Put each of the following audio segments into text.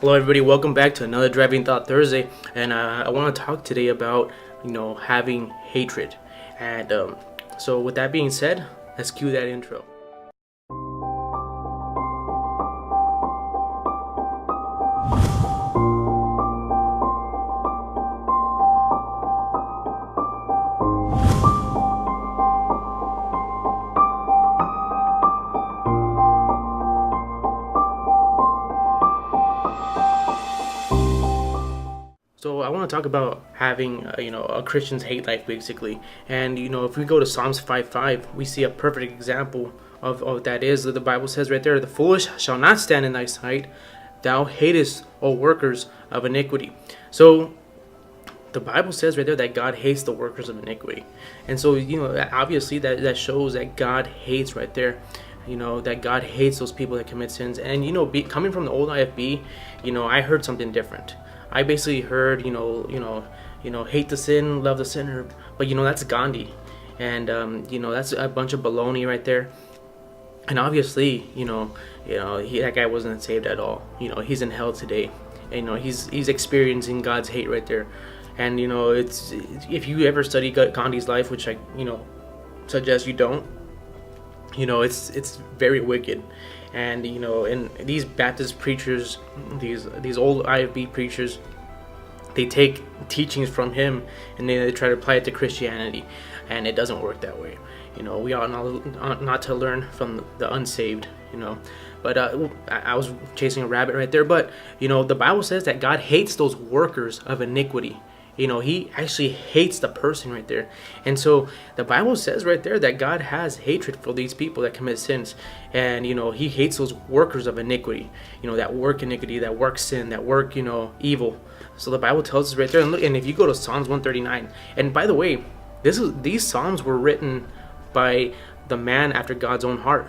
Hello, everybody. Welcome back to another Driving Thought Thursday, and I want to talk today about having hatred. And so, with that being said, let's cue that intro. So I want to talk about having a Christian's hate life basically, and if we go to Psalms 5:5, we see a perfect example of that is that the Bible says right there, "The foolish shall not stand in thy sight, thou hatest all workers of iniquity." So the Bible says right there that God hates the workers of iniquity, and so obviously that shows that God hates right there. That God hates those people that commit sins, and coming from the old IFB, I heard something different. I basically heard, hate the sin, love the sinner, but that's Gandhi, and that's a bunch of baloney right there. And obviously, that guy wasn't saved at all. He's in hell today, and he's experiencing God's hate right there. And it's if you ever study Gandhi's life, which I suggest you don't. It's very wicked, and and these Baptist preachers, these old IFB preachers, they take teachings from him and they try to apply it to Christianity, and it doesn't work that way. We ought not to learn from the unsaved. But I was chasing a rabbit right there. But the Bible says that God hates those workers of iniquity. He actually hates the person right there. And so the Bible says right there that God has hatred for these people that commit sins. And, he hates those workers of iniquity, that work iniquity, that work sin, that work, evil. So the Bible tells us right there. And look, and if you go to Psalms 139, and by the way, these Psalms were written by the man after God's own heart,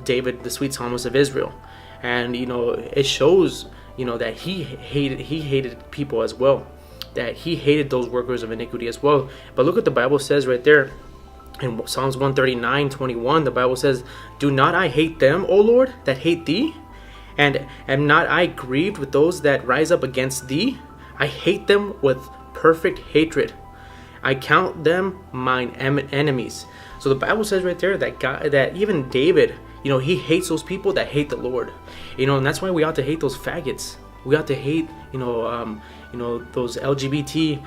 David, the sweet psalmist of Israel. And, it shows, that he hated people as well, that he hated those workers of iniquity as well. But look what the Bible says right there in Psalms 139:21. The Bible says, "Do not I hate them, O Lord, that hate thee? And am not I grieved with those that rise up against thee? I hate them with perfect hatred. I count them mine enemies." So the Bible says right there that even David, he hates those people that hate the Lord. And that's why we ought to hate those faggots. We ought to hate, those LGBT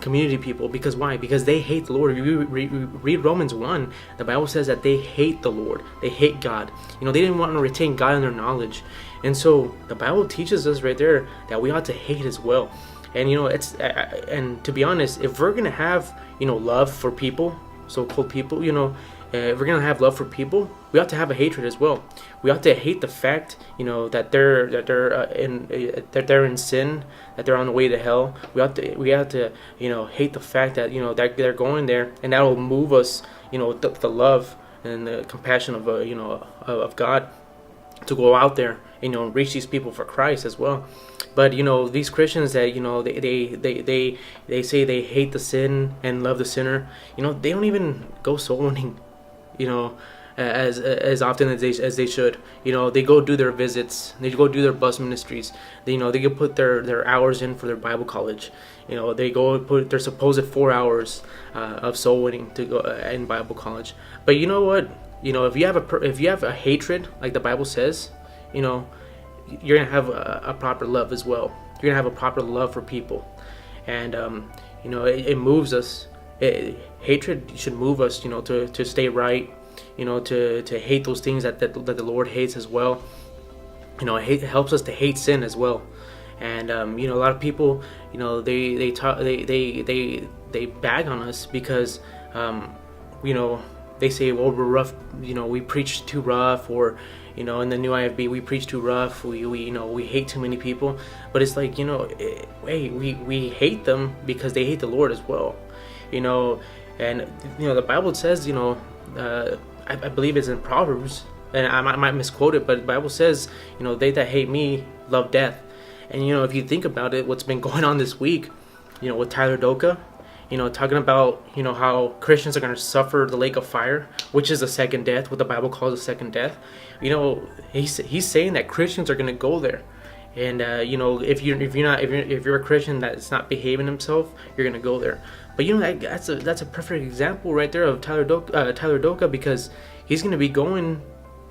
community people. Because why? Because they hate the Lord. If you read Romans 1, the Bible says that they hate the Lord. They hate God. They didn't want to retain God in their knowledge. And so the Bible teaches us right there that we ought to hate as well. And and to be honest, if we're gonna have love for people, so-called people, if we're gonna have love for people, we ought to have a hatred as well. We ought to hate the fact, that they're in sin, that they're on the way to hell. We have to hate the fact that that they're going there, and that will move us, the love and the compassion of of God, to go out there and reach these people for Christ as well. But these Christians that they say they hate the sin and love the sinner, they don't even go soul winning, as often as they should. They go do their visits, they go do their bus ministries. They go put their hours in for their Bible college. They go put their supposed 4 hours of soul winning to go in Bible college. But you know what? If you have a hatred, like the Bible says, you're gonna have a proper love as well. You're gonna have a proper love for people, and it moves us. Hatred should move us, to stay right, to hate those things that the Lord hates as well. It helps us to hate sin as well. And a lot of people, they bag on us because they say, well, we're rough, we preach too rough, or in the new IFB we preach too rough, we hate too many people. But it's like, hey, we hate them because they hate the Lord as well. And the Bible says, I believe it's in Proverbs, and I might misquote it, but the Bible says, they that hate me love death. And if you think about it, what's been going on this week, with Tyler Doka, talking about, how Christians are going to suffer the lake of fire, which is the second death, what the Bible calls the second death. He's saying that Christians are going to go there. And if you're a Christian that's not behaving himself, you're gonna go there. But that's a perfect example right there of Tyler Doka, because he's gonna be going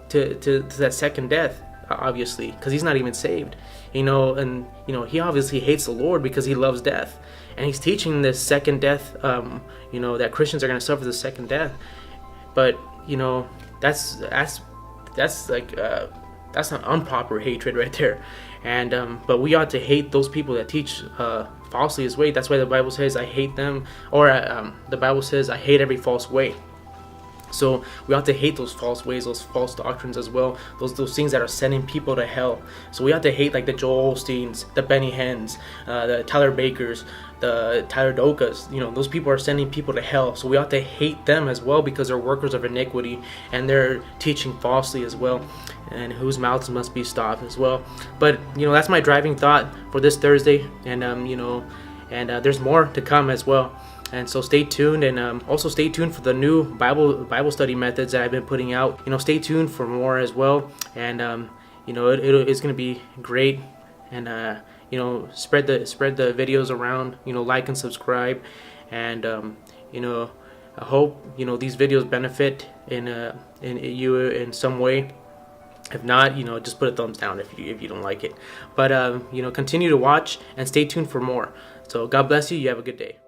to that second death, obviously, because he's not even saved. And he obviously hates the Lord because he loves death, and he's teaching this second death. That Christians are gonna suffer the second death. But that's like that's an unproper hatred right there. And but we ought to hate those people that teach falsely as way. That's why the Bible says I hate them, or the Bible says I hate every false way. So we ought to hate those false ways, those false doctrines as well, those things that are sending people to hell. So we ought to hate like the Joel Osteens, the Benny Hinns, the Tyler Bakers, the Tyler Dokas. Those people are sending people to hell. So we ought to hate them as well, because they're workers of iniquity and they're teaching falsely as well, and whose mouths must be stopped as well. But that's my driving thought for this Thursday, and there's more to come as well. And so stay tuned, and also stay tuned for the new Bible study methods that I've been putting out. Stay tuned for more as well, and it's going to be great. And spread the videos around. Like and subscribe, and I hope these videos benefit in you in some way. If not, just put a thumbs down if you don't like it. But continue to watch and stay tuned for more. So God bless you. You have a good day.